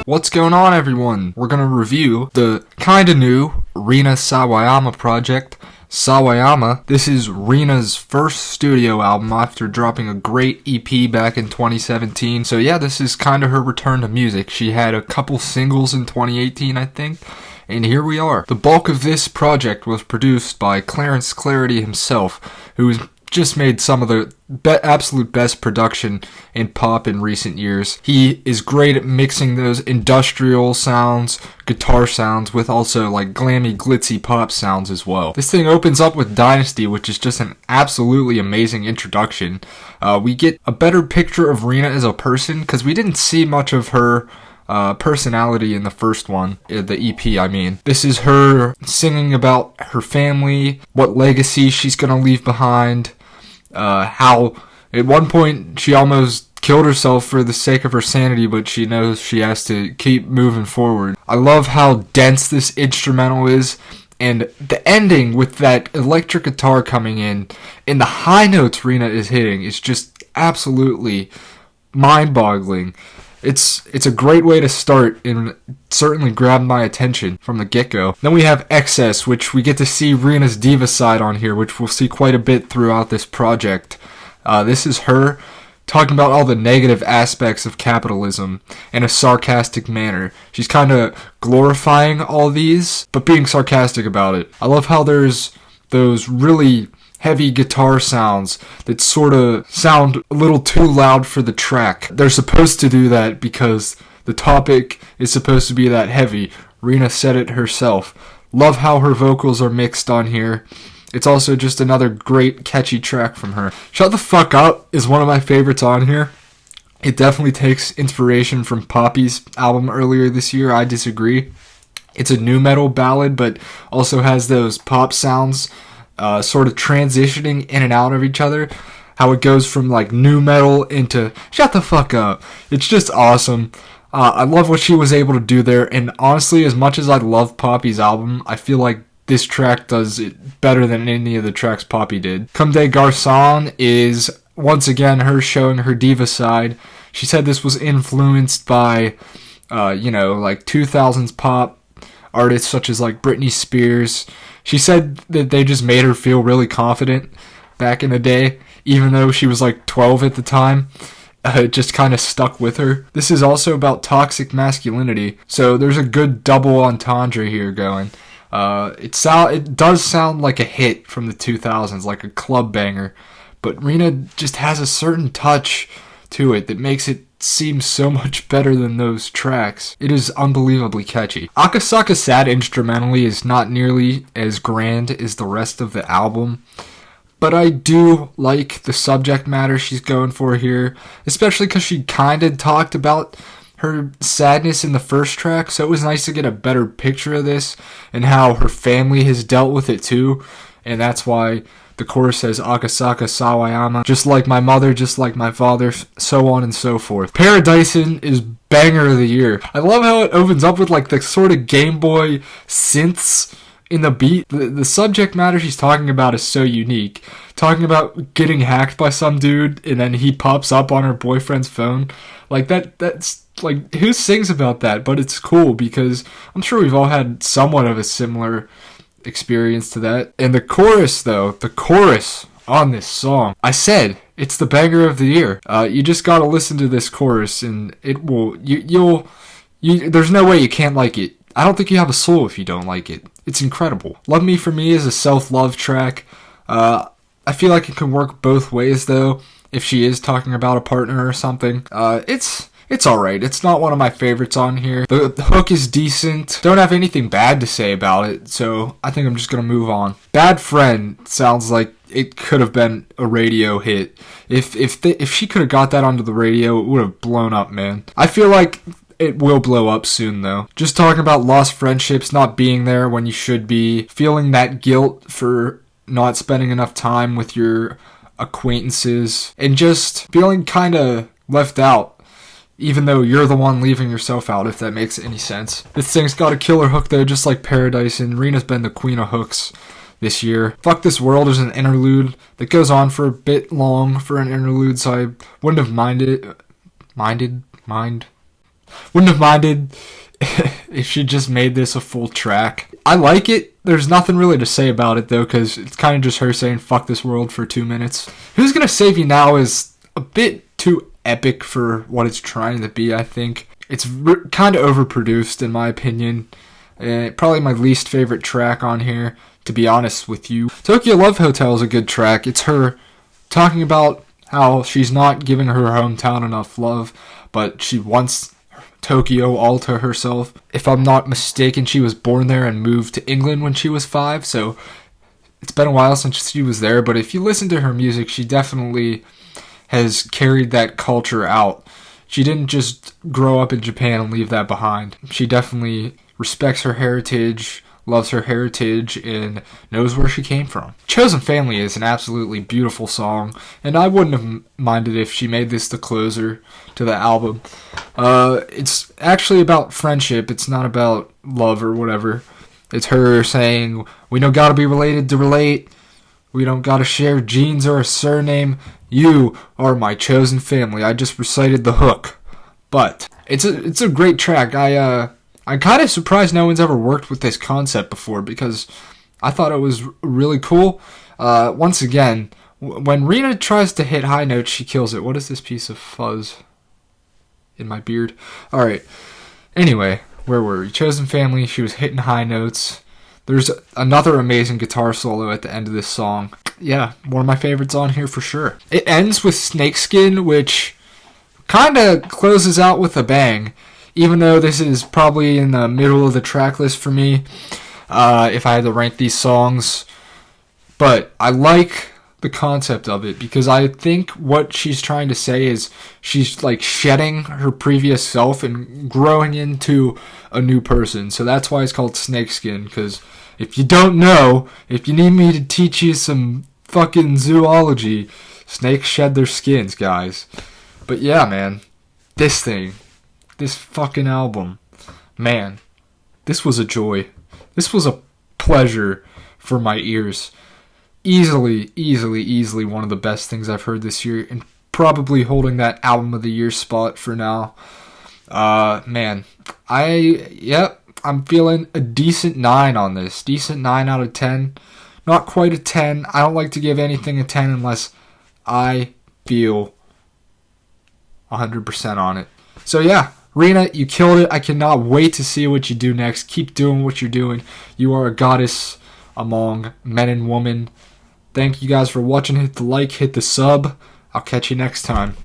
What's going on, everyone? We're gonna review the kinda new Rina Sawayama project, Sawayama. This is Rina's first studio album after dropping a great EP back in 2017. So yeah, this is kinda her return to music. She had a couple singles in 2018, I think. And here we are. The bulk of this project was produced by Clarence Clarity himself, who's just made some of the absolute best production in pop in recent years. He is great at mixing those industrial sounds, guitar sounds, with also like glammy, glitzy pop sounds as well. This thing opens up with Dynasty, which is just an absolutely amazing introduction. We get a better picture of Rina as a person, because we didn't see much of her personality in the first one, the EP I mean. This is her singing about her family, what legacy she's gonna leave behind, how at one point she almost killed herself for the sake of her sanity, but she knows she has to keep moving forward. I love how dense this instrumental is, and the ending with that electric guitar coming in, and the high notes Rina is hitting is just absolutely mind-boggling. It's a great way to start and certainly grabbed my attention from the get-go. Then we have Excess, which we get to see Rina's diva side on here, which we'll see quite a bit throughout this project. This is her talking about all the negative aspects of capitalism in a sarcastic manner. She's kind of glorifying all these, but being sarcastic about it. I love how there's those really heavy guitar sounds that sort of sound a little too loud for the track. They're supposed to do that because the topic is supposed to be that heavy. Rina said it herself. Love how her vocals are mixed on here. It's also just another great catchy track from her. Shut the Fuck Up is one of my favorites on here. It definitely takes inspiration from Poppy's album earlier this year. I disagree. It's a nu metal ballad, but also has those pop sounds sort of transitioning in and out of each other. How it goes from like nu metal into shut the fuck up. It's just awesome. I love what she was able to do there, and honestly, as much as I love Poppy's album, I feel like this track does it better than any of the tracks Poppy did. Comme des Garcons is once again her showing her diva side. She said this was influenced by like 2000s pop artists such as like Britney Spears. She said that they just made her feel really confident back in the day, even though she was like 12 at the time. It just kind of stuck with her. This is also about toxic masculinity, so there's a good double entendre here going. It does sound like a hit from the 2000s, like a club banger, but Rina just has a certain touch to it that makes it seem so much better than those tracks. It is unbelievably catchy. Akasaka Sad instrumentally is not nearly as grand as the rest of the album, but I do like the subject matter she's going for here, especially because she kind of talked about her sadness in the first track, so it was nice to get a better picture of this and how her family has dealt with it too, and that's why the chorus says Akasaka-Sawayama, just like my mother, just like my father, so on and so forth. Paradisin is banger of the year. I love how it opens up with like the sort of Game Boy synths in the beat. The subject matter she's talking about is so unique. Talking about getting hacked by some dude and then he pops up on her boyfriend's phone. Like that's like, who sings about that? But it's cool because I'm sure we've all had somewhat of a similar experience to that. And the chorus though, the chorus on this song, I said it's the banger of the year. You just gotta listen to this chorus and it will, you'll there's no way you can't like it. I don't think you have a soul if you don't like it. It's incredible. Love Me For Me is a self-love track. I feel like it can work both ways though, if she is talking about a partner or something. It's alright. It's not one of my favorites on here. The hook is decent. Don't have anything bad to say about it, so I think I'm just gonna move on. Bad Friend sounds like it could have been a radio hit. If she could have got that onto the radio, it would have blown up, man. I feel like it will blow up soon, though. Just talking about lost friendships, not being there when you should be, feeling that guilt for not spending enough time with your acquaintances, and just feeling kind of left out, even though you're the one leaving yourself out, if that makes any sense. This thing's got a killer hook though, just like Paradisin. Rina's been the queen of hooks this year. Fuck This World is an interlude that goes on for a bit long for an interlude, so I wouldn't have minded. Wouldn't have minded if she just made this a full track. I like it. There's nothing really to say about it, though, because it's kind of just her saying fuck this world for 2 minutes. Who's Gonna Save You Now is a bit too epic for what it's trying to be, I think. It's kind of overproduced, in my opinion. Probably my least favorite track on here, to be honest with you. Tokyo Love Hotel is a good track. It's her talking about how she's not giving her hometown enough love, but she wants Tokyo all to herself. If I'm not mistaken, she was born there and moved to England when she was 5, so it's been a while since she was there, but if you listen to her music, she definitely has carried that culture out. She didn't just grow up in Japan and leave that behind. She definitely respects her heritage, loves her heritage, and knows where she came from. Chosen Family is an absolutely beautiful song, and I wouldn't have minded if she made this the closer to the album. It's actually about friendship. It's not about love or whatever. It's her saying, we don't gotta be related to relate. We don't gotta share genes or a surname. You are my chosen family. I just recited the hook. But it's a great track. I'm kind of surprised no one's ever worked with this concept before, because I thought it was really cool. Once again, when Rina tries to hit high notes, she kills it. What is this piece of fuzz in my beard? Alright. Anyway, where were we? Chosen Family, she was hitting high notes. There's another amazing guitar solo at the end of this song. Yeah, one of my favorites on here for sure. It ends with Snakeskin, which kind of closes out with a bang. Even though this is probably in the middle of the track list for me, if I had to rank these songs. But I like the concept of it, because I think what she's trying to say is she's like shedding her previous self and growing into a new person. So that's why it's called Snakeskin, because if you don't know, if you need me to teach you some fucking zoology, snakes shed their skins, guys. But yeah, man, this fucking album, man, this was a joy. This was a pleasure for my ears. Easily one of the best things I've heard this year, and probably holding that album of the year spot for now. Man, I'm feeling a decent 9 on this. Decent 9 out of 10. Not quite a 10. I don't like to give anything a 10 unless I feel 100% on it. So yeah, Rina, you killed it. I cannot wait to see what you do next. Keep doing what you're doing. You are a goddess among men and women. Thank you guys for watching. Hit the like, hit the sub. I'll catch you next time.